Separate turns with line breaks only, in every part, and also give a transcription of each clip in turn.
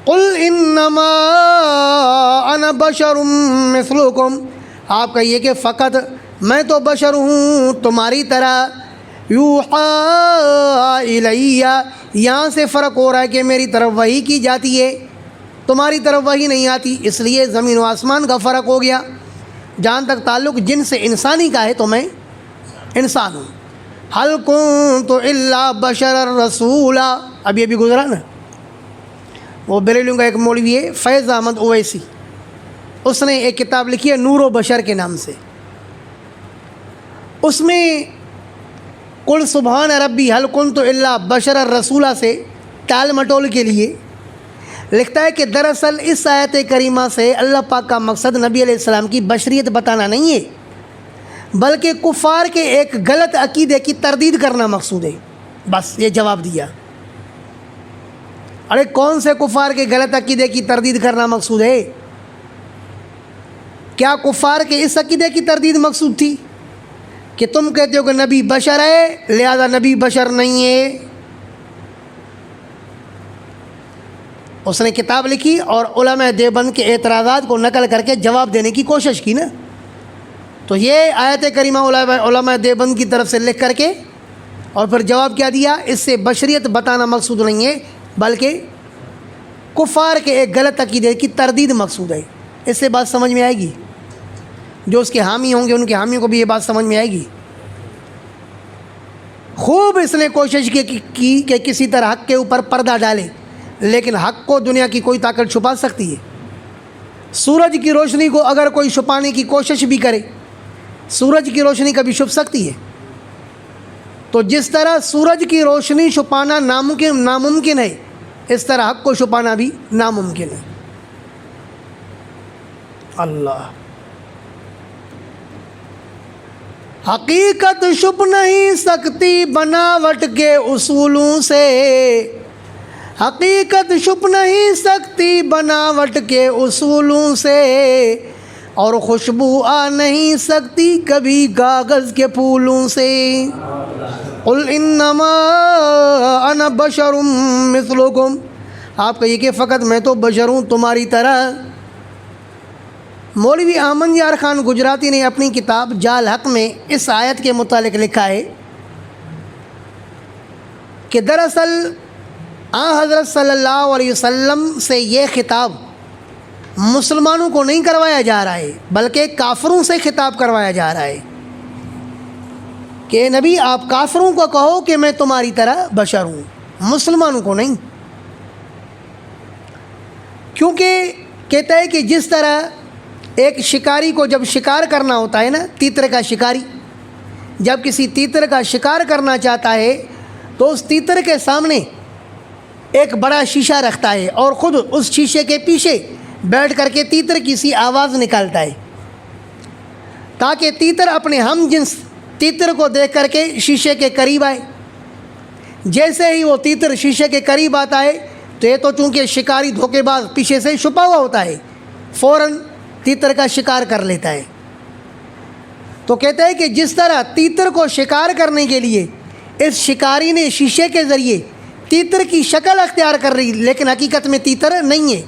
قل انما انا بشر مثلکم، آپ کہیے کہ فقط میں تو بشر ہوں تمہاری طرح، یوحی الیہ، یہاں سے فرق ہو رہا ہے کہ میری طرف وحی کی جاتی ہے، تمہاری طرف وحی نہیں آتی، اس لیے زمین و آسمان کا فرق ہو گیا۔ جہاں تک تعلق جن سے انسانی کا ہے تو میں انسان ہوں۔ حل کنت الا بشر رسولا، اب یہ بھی گزرا نا، وہ بریلیوں کا ایک مولوی ہے فیض احمد اویسی، اس نے ایک کتاب لکھی ہے نور و بشر کے نام سے، اس میں قل سبحان ربی حل کنت الا بشر رسولہ سے ٹال مٹول کے لیے لکھتا ہے کہ دراصل اس آیت کریمہ سے اللہ پاک کا مقصد نبی علیہ السلام کی بشریت بتانا نہیں ہے، بلکہ کفار کے ایک غلط عقیدے کی تردید کرنا مقصود ہے۔ بس یہ جواب دیا۔ ارے کون سے کفار کے غلط عقیدے کی تردید کرنا مقصود ہے؟ کیا کفار کے اس عقیدے کی تردید مقصود تھی کہ تم کہتے ہو کہ نبی بشر ہے لہذا نبی بشر نہیں ہے؟ اس نے کتاب لکھی اور علماء دیوبند کے اعتراضات کو نقل کر کے جواب دینے کی کوشش کی نا، تو یہ آیت کریمہ علماء دیوبند کی طرف سے لکھ کر کے اور پھر جواب کیا دیا، اس سے بشریت بتانا مقصود نہیں ہے بلکہ کفار کے ایک غلط عقیدے کی تردید مقصود ہے۔ اس سے بات سمجھ میں آئے گی؟ جو اس کے حامی ہوں گے ان کے حامیوں کو بھی یہ بات سمجھ میں آئے گی۔ خوب اس نے کوشش کی کہ کسی طرح حق کے اوپر پردہ ڈالے، لیکن حق کو دنیا کی کوئی طاقت چھپا سکتی ہے؟ سورج کی روشنی کو اگر کوئی چھپانے کی کوشش بھی کرے، سورج کی روشنی کبھی چھپ سکتی ہے؟ تو جس طرح سورج کی روشنی چھپانا ناممکن ہے، اس طرح حق کو چھپانا بھی ناممکن ہے۔ اللہ، حقیقت چھپ نہیں سکتی بناوٹ کے اصولوں سے، حقیقت چھپ نہیں سکتی بناوٹ کے اصولوں سے، اور خوشبو آ نہیں سکتی کبھی کاغذ کے پھولوں سے۔ قل انما انا بشر مثلکم، آپ کہیے کہ فقط میں تو بشر ہوں تمہاری طرح۔ مولوی احمد یار خان گجراتی نے اپنی کتاب جال حق میں اس آیت کے متعلق لکھا ہے کہ دراصل حضرت صلی اللہ علیہ وسلم سے یہ خطاب مسلمانوں کو نہیں کروایا جا رہا ہے بلکہ کافروں سے خطاب کروایا جا رہا ہے کہ نبی آپ کافروں کو کہو کہ میں تمہاری طرح بشر ہوں، مسلمانوں کو نہیں۔ کیونکہ کہتا ہے کہ جس طرح ایک شکاری کو جب شکار کرنا ہوتا ہے نا، تیتر کا شکاری جب کسی تیتر کا شکار کرنا چاہتا ہے تو اس تیتر کے سامنے ایک بڑا شیشہ رکھتا ہے اور خود اس شیشے کے پیچھے بیٹھ کر کے تیتر کی سی آواز نکالتا ہے تاکہ تیتر اپنے ہم جنس تیتر کو دیکھ کر کے شیشے کے قریب آئے۔ جیسے ہی وہ تیتر شیشے کے قریب آتا ہے تو یہ تو چونکہ شکاری دھوکے باز پیچھے سے چھپا ہوا ہوتا ہے، فوراً تیتر کا شکار کر لیتا ہے۔ تو کہتا ہے کہ جس طرح تیتر کو شکار کرنے کے لیے اس شکاری نے شیشے کے ذریعے تیتر کی شکل اختیار کر رہی لیکن حقیقت میں تیتر نہیں ہے،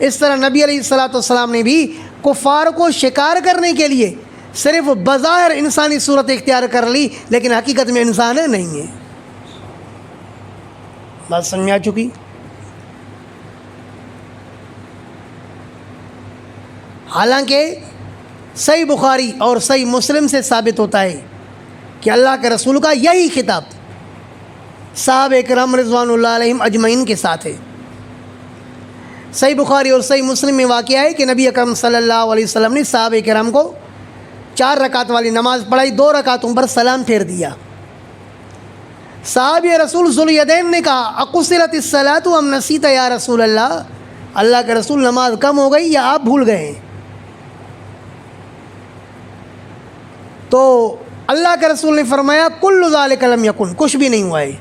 اس طرح نبی علیہ الصلوۃ والسلام نے بھی کفار کو شکار کرنے کے لیے صرف بظاہر انسانی صورت اختیار کر لی لیکن حقیقت میں انسان نہیں ہے۔ بات سمجھ میں آ چکی؟ حالانکہ صحیح بخاری اور صحیح مسلم سے ثابت ہوتا ہے کہ اللہ کے رسول کا یہی خطاب صحابہ کرام رضوان اللہ علیہم اجمعین کے ساتھ ہے۔ صحیح بخاری اور صحیح مسلم میں واقعہ ہے کہ نبی اکرم صلی اللہ علیہ وسلم نے صحابہ کرام کو 4 رکعت والی نماز پڑھائی، 2 رکعتوں پر سلام پھیر دیا۔ صحابی رسول ذوالیدین نے کہا اقصرت الصلاۃ ام نسیت یا رسول اللہ، اللہ کے رسول نماز کم ہو گئی یا آپ بھول گئے ہیں؟ تو اللہ کے رسول نے فرمایا کل ذالک لم یکن، کچھ بھی نہیں ہوا ہے۔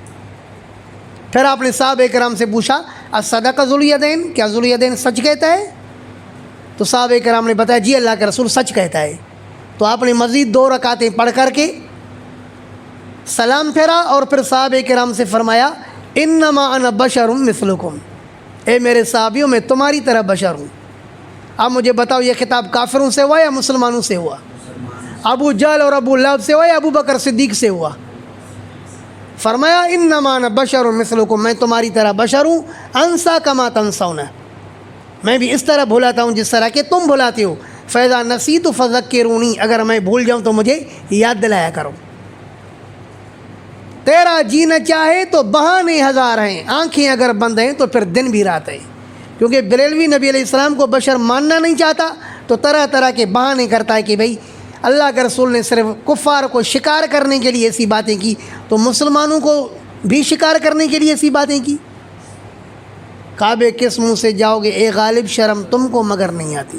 پھر آپ نے صحابہ کرام سے پوچھا اصدق ذوالیدین، کیا ذوالیدین سچ کہتا ہے؟ تو صحابہ کرام نے بتایا جی اللہ کے رسول سچ کہتا ہے۔ تو آپ نے مزید 2 رکعتیں پڑھ کر کے سلام پھیرا اور پھر صحابہ کرام سے فرمایا انما انا بشر مثلکم، اے میرے صحابیوں میں تمہاری طرح بشر ہوں۔ اب مجھے بتاؤ یہ خطاب کافروں سے ہوا یا مسلمانوں سے ہوا؟ ابو جہل اور ابو لہب سے ہوا یا ابو بکر صدیق سے ہوا؟ فرمایا انما انا بشر مثلکم، میں تمہاری طرح بشر ہوں، انسا کما تنسون، میں بھی اس طرح بھلاتا ہوں جس طرح کہ تم بھلاتے ہو۔ فاذا نسیت فذکرونی، اگر میں بھول جاؤں تو مجھے یاد دلایا کرو۔ تیرا جینا چاہے تو بہانے ہزار ہیں، آنکھیں اگر بند ہیں تو پھر دن بھی رات ہے۔ کیونکہ بریلوی نبی علیہ السلام کو بشر ماننا نہیں چاہتا تو طرح طرح کے بہانے کرتا ہے کہ بھئی اللہ کے رسول نے صرف کفار کو شکار کرنے کے لیے ایسی باتیں کی تو مسلمانوں کو بھی شکار کرنے کے لیے ایسی باتیں کی۔ کعبے کس منہ سے جاؤ گے اے غالب، شرم تم کو مگر نہیں آتی۔